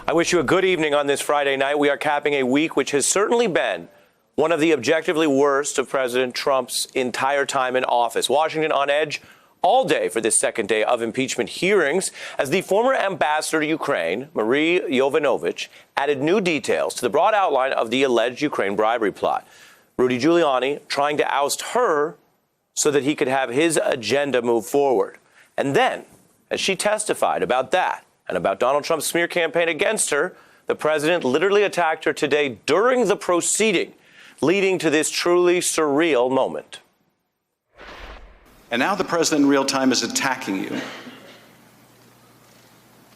I wish you a good evening on this Friday night. We are capping a week which has certainly been one of the objectively worst of President Trump's entire time in office. Washington on edge all day for this second day of impeachment hearings as the former ambassador to Ukraine, Marie Yovanovitch, added new details to the broad outline of the alleged Ukraine bribery plot. Rudy Giuliani trying to oust her so that he could have his agenda move forward. And then, as she testified about that and about Donald Trump's smear campaign against her, the president literally attacked her today during the proceeding, leading to this truly surreal moment. And now the president in real time is attacking you.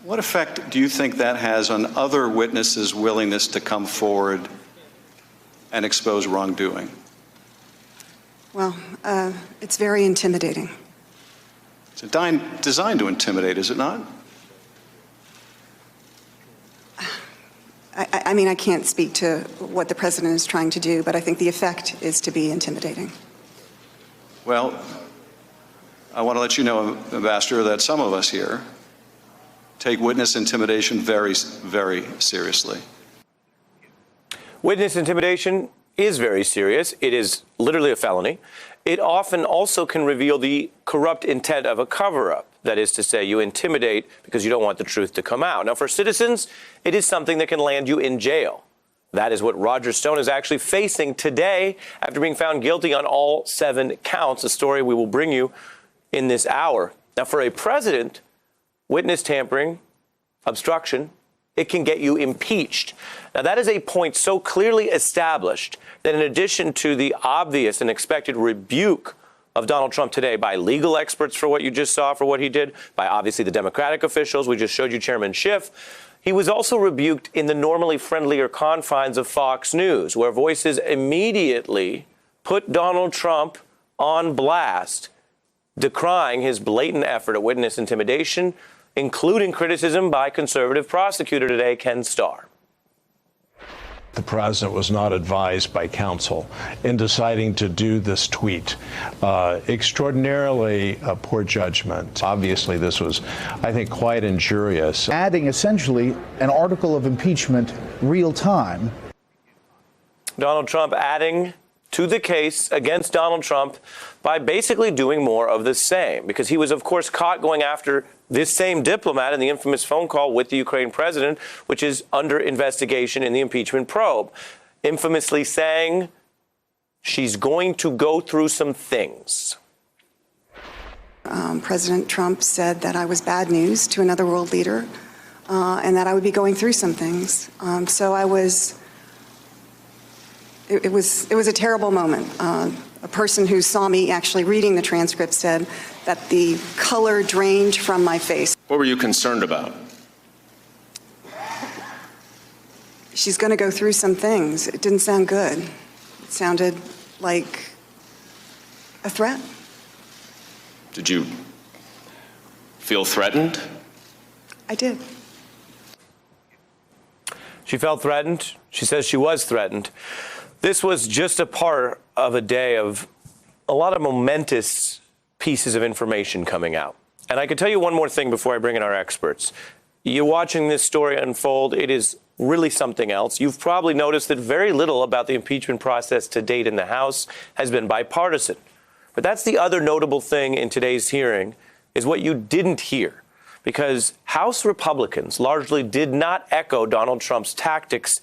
What effect do you think that has on other witnesses' willingness to come forward and expose wrongdoing? Well, it's very intimidating. It's designed to intimidate, is it not? I mean, I can't speak to what the president is trying to do, but I think the effect is to be intimidating. Well, I want to let you know, Ambassador, that some of us here take witness intimidation very, very seriously. Witness intimidation is very serious. It is literally a felony. It often also can reveal the corrupt intent of a cover-up. That is to say, you intimidate because you don't want the truth to come out. Now, for citizens, it is something that can land you in jail. That is what Roger Stone is actually facing today after being found guilty on all 7 counts, a story we will bring you in this hour. Now, for a president, witness tampering, obstruction, it can get you impeached. Now, that is a point so clearly established that in addition to the obvious and expected rebuke of Donald Trump today by legal experts for what you just saw, for what he did, by obviously the Democratic officials, we just showed you Chairman Schiff, he was also rebuked in the normally friendlier confines of Fox News, where voices immediately put Donald Trump on blast, decrying his blatant effort at witness intimidation, including criticism by conservative prosecutor today, Ken Starr. The president was not advised by counsel in deciding to do this tweet. Extraordinarily poor judgment. Obviously, this was, I think, quite injurious. Adding essentially an article of impeachment real time. Donald Trump adding to the case against Donald Trump by basically doing more of the same, because he was, of course, caught going after this same diplomat in the infamous phone call with the Ukraine president, which is under investigation in the impeachment probe, infamously saying she's going to go through some things. President Trump said that I was bad news to another world leader and that I would be going through some things. So I was, it was a terrible moment. A person who saw me actually reading the transcript said that the color drained from my face. What were you concerned about? She's going to go through some things. It didn't sound good. It sounded like a threat. Did you feel threatened? I did. She felt threatened. She says she was threatened. This was just a part of a day of a lot of momentous pieces of information coming out. And I can tell you one more thing before I bring in our experts. You're watching this story unfold. It is really something else. You've probably noticed that very little about the impeachment process to date in the House has been bipartisan. But that's the other notable thing in today's hearing is what you didn't hear, because House Republicans largely did not echo Donald Trump's tactics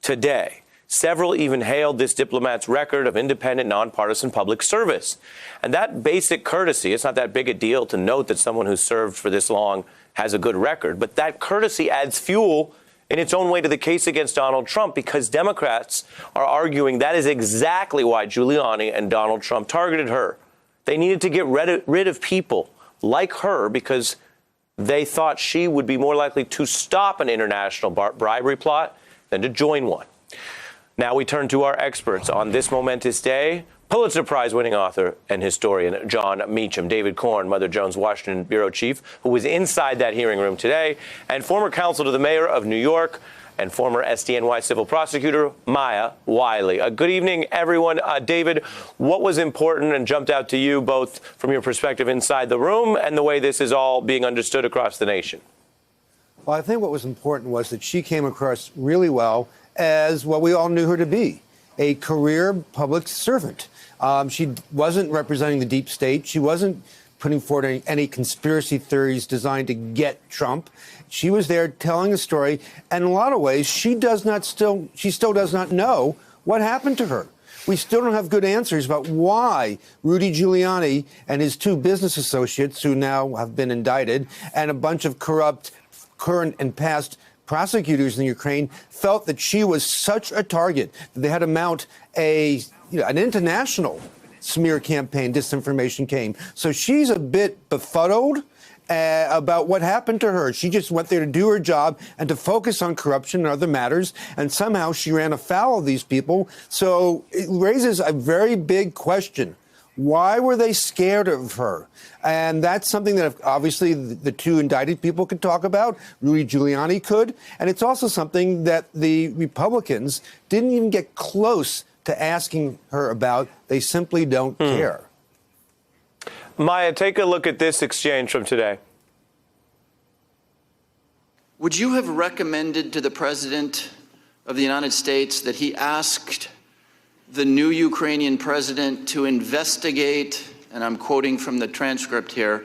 today. Several even hailed this diplomat's record of independent, nonpartisan public service. And that basic courtesy, it's not that big a deal to note that someone who's served for this long has a good record, but that courtesy adds fuel in its own way to the case against Donald Trump, because Democrats are arguing that is exactly why Giuliani and Donald Trump targeted her. They needed to get rid of people like her because they thought she would be more likely to stop an international bribery plot than to join one. Now we turn to our experts on this momentous day. Pulitzer Prize-winning author and historian Jon Meacham, David Corn, Mother Jones Washington bureau chief, who was inside that hearing room today, and former counsel to the mayor of New York and former SDNY civil prosecutor Maya Wiley. Good evening, everyone. David, what was important and jumped out to you, both from your perspective inside the room and the way this is all being understood across the nation? Well, I think what was important was that she came across really well as what we all knew her to be, a career public servant. She wasn't representing the deep state. She wasn't putting forward any conspiracy theories designed to get Trump. She was there telling a story, and in a lot of ways, she still does not know what happened to her. We still don't have good answers about why Rudy Giuliani and his two business associates, who now have been indicted, and a bunch of corrupt current and past prosecutors in Ukraine felt that she was such a target that they had to mount an international smear campaign, disinformation came. So she's a bit befuddled about what happened to her. She just went there to do her job and to focus on corruption and other matters, and somehow she ran afoul of these people. So it raises a very big question. Why were they scared of her? And that's something that obviously the two indicted people could talk about. Rudy Giuliani could. And it's also something that the Republicans didn't even get close to asking her about. They simply don't care. Maya, take a look at this exchange from today. Would you have recommended to the President of the United States that he asked the new Ukrainian president to investigate, and I'm quoting from the transcript here,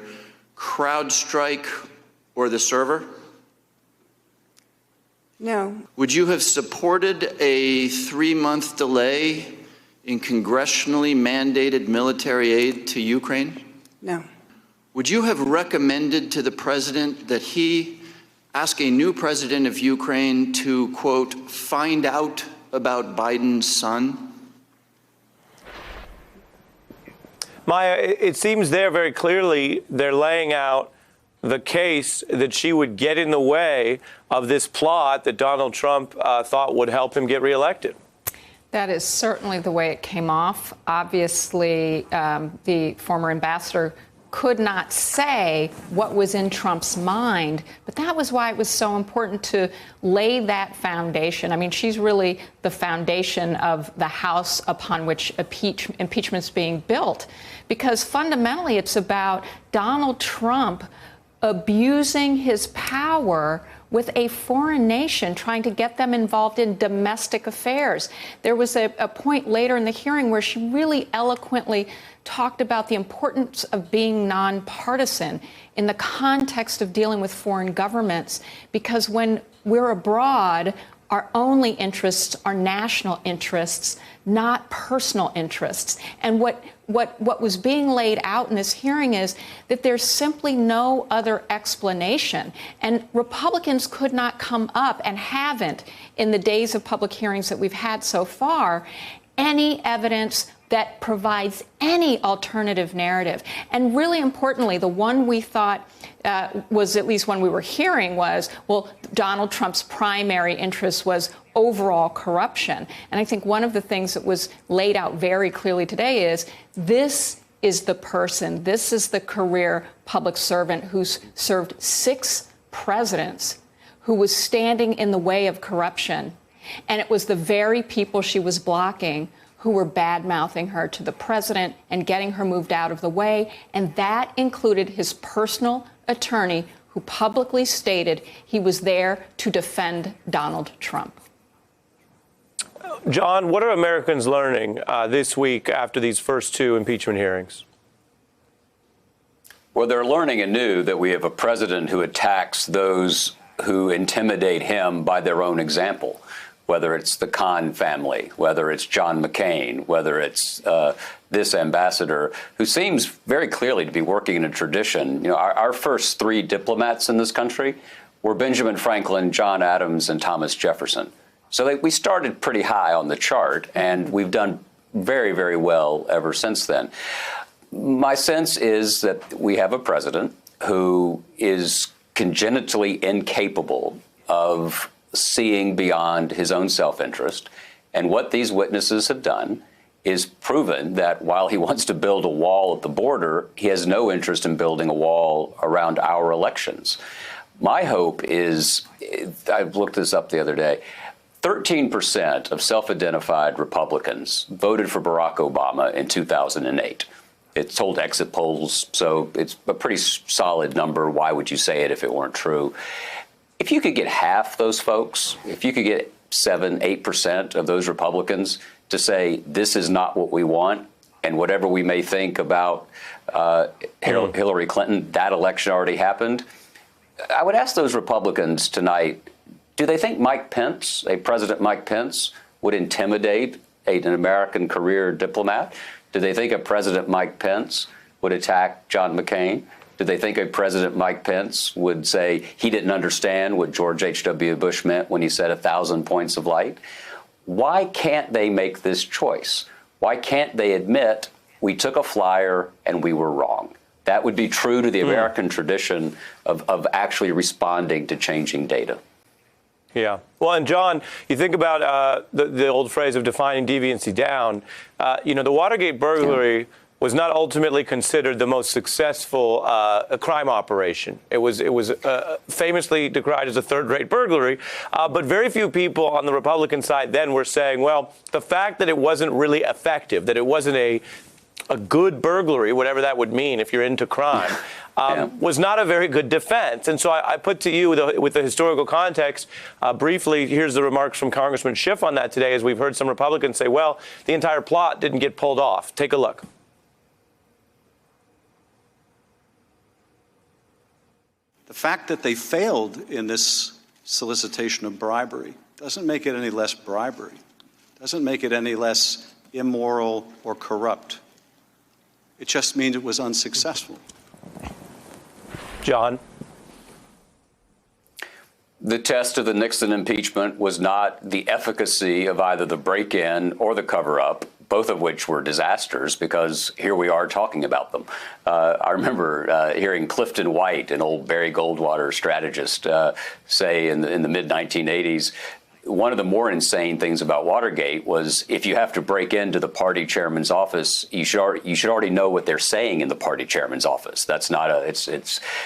CrowdStrike or the server? No. Would you have supported a 3-month delay in congressionally mandated military aid to Ukraine? No. Would you have recommended to the president that he ask a new president of Ukraine to, quote, find out about Biden's son? Maya, it seems there very clearly they're laying out the case that she would get in the way of this plot that Donald Trump thought would help him get reelected. That is certainly the way it came off. Obviously, the former ambassador could not say what was in Trump's mind, but that was why it was so important to lay that foundation. I mean, she's really the foundation of the house upon which impeachment's being built, because fundamentally it's about Donald Trump abusing his power with a foreign nation, trying to get them involved in domestic affairs. There was a point later in the hearing where she really eloquently talked about the importance of being nonpartisan in the context of dealing with foreign governments, because when we're abroad, our only interests are national interests, not personal interests. And what was being laid out in this hearing is that there's simply no other explanation. And Republicans could not come up, and haven't in the days of public hearings that we've had so far, any evidence that provides any alternative narrative. And really importantly, the one we thought was, at least when we were hearing, was, well, Donald Trump's primary interest was overall corruption. And I think one of the things that was laid out very clearly today is this is the person, this is the career public servant who's served 6 presidents, who was standing in the way of corruption. And it was the very people she was blocking who were bad-mouthing her to the president and getting her moved out of the way. And that included his personal attorney, who publicly stated he was there to defend Donald Trump. John, what are Americans learning this week after these first 2 impeachment hearings? Well, they're learning anew that we have a president who attacks those who intimidate him by their own example, whether it's the Khan family, whether it's John McCain, whether it's this ambassador, who seems very clearly to be working in a tradition. You know, our first 3 diplomats in this country were Benjamin Franklin, John Adams, and Thomas Jefferson. So we started pretty high on the chart, and we've done very, very well ever since then. My sense is that we have a president who is congenitally incapable of seeing beyond his own self-interest. And what these witnesses have done is proven that while he wants to build a wall at the border, he has no interest in building a wall around our elections. My hope is, I looked this up the other day, 13% of self-identified Republicans voted for Barack Obama in 2008. It's told exit polls, so it's a pretty solid number. Why would you say it if it weren't true? if you could get half those folks, if you could get 7-8% of those Republicans to say this is not what we want, and whatever we may think about Hillary Clinton, that election already happened. I would ask those Republicans tonight, do they think Mike Pence, President Mike Pence, would intimidate an American career diplomat? Do they think a President Mike Pence would attack John McCain? Do they think a President Mike Pence would say he didn't understand what George H.W. Bush meant when he said 1,000 points of light? Why can't they make this choice? Why can't they admit we took a flyer and we were wrong? That would be true to the American tradition of actually responding to changing data. Yeah. Well, and John, you think about the old phrase of defining deviancy down. The Watergate burglary was not ultimately considered the most successful crime operation. It was famously decried as a third-rate burglary, but very few people on the Republican side then were saying, well, the fact that it wasn't really effective, that it wasn't a good burglary, whatever that would mean if you're into crime, was not a very good defense. And so I put to you, with the historical context, briefly, here's the remarks from Congressman Schiff on that today, as we've heard some Republicans say, well, the entire plot didn't get pulled off. Take a look. The fact that they failed in this solicitation of bribery doesn't make it any less bribery, doesn't make it any less immoral or corrupt. It just means it was unsuccessful. John? The test of the Nixon impeachment was not the efficacy of either the break-in or the cover-up, both of which were disasters, because here we are talking about them. I remember hearing Clifton White, an old Barry Goldwater strategist, say in the mid-1980s, one of the more insane things about Watergate was if you have to break into the party chairman's office, you should already know what they're saying in the party chairman's office. That's not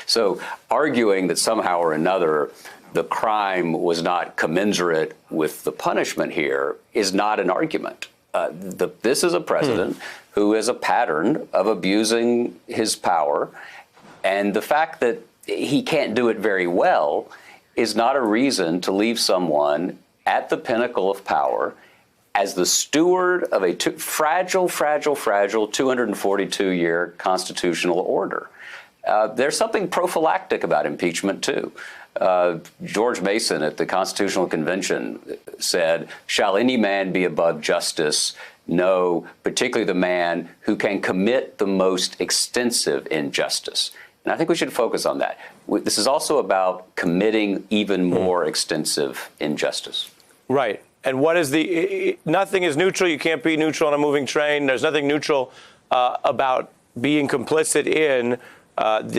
so arguing that somehow or another the crime was not commensurate with the punishment here is not an argument. This is a president who has a pattern of abusing his power, and the fact that he can't do it very well is not a reason to leave someone at the pinnacle of power as the steward of a fragile 242-year constitutional order. There's something prophylactic about impeachment, too. George Mason at the Constitutional Convention said, "Shall any man be above justice? No, particularly the man who can commit the most extensive injustice." And I think we should focus on that. This is also about committing even more extensive injustice. Right. And what is nothing is neutral. You can't be neutral on a moving train. There's nothing neutral about being complicit in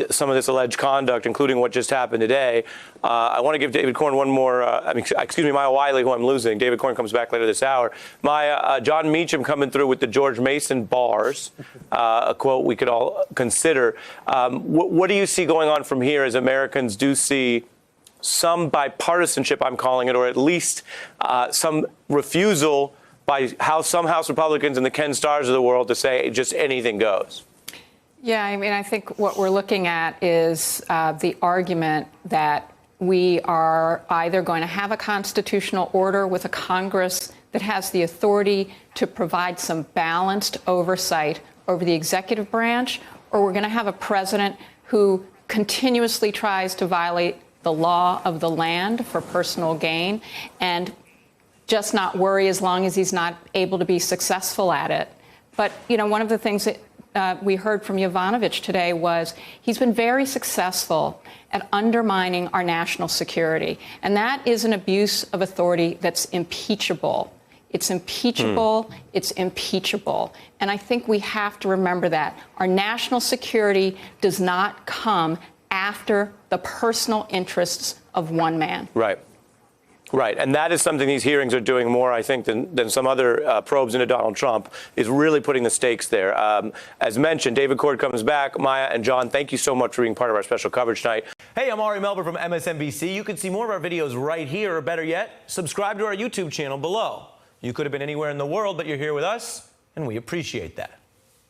some of this alleged conduct, including what just happened today. I want to give David Corn one more, Maya Wiley, who I'm losing. David Corn comes back later this hour. Maya, John Meacham coming through with the George Mason bars, a quote we could all consider. What do you see going on from here as Americans do see some bipartisanship, I'm calling it, or at least some refusal by some House Republicans and the Ken Starrs of the world to say just anything goes? Yeah, I mean, I think what we're looking at is the argument that we are either going to have a constitutional order with a Congress that has the authority to provide some balanced oversight over the executive branch, or we're going to have a president who continuously tries to violate the law of the land for personal gain and just not worry as long as he's not able to be successful at it. But, one of the things that we heard from Yovanovitch today was he's been very successful at undermining our national security. And that is an abuse of authority that's impeachable. It's impeachable. It's impeachable. And I think we have to remember that. Our national security does not come after the personal interests of one man. Right. Right. And that is something these hearings are doing more, I think, than some other probes into Donald Trump, is really putting the stakes there. As mentioned, David Cord comes back. Maya and John, thank you so much for being part of our special coverage tonight. Hey, I'm Ari Melber from MSNBC. You can see more of our videos right here, or better yet, subscribe to our YouTube channel below. You could have been anywhere in the world, but you're here with us, and we appreciate that.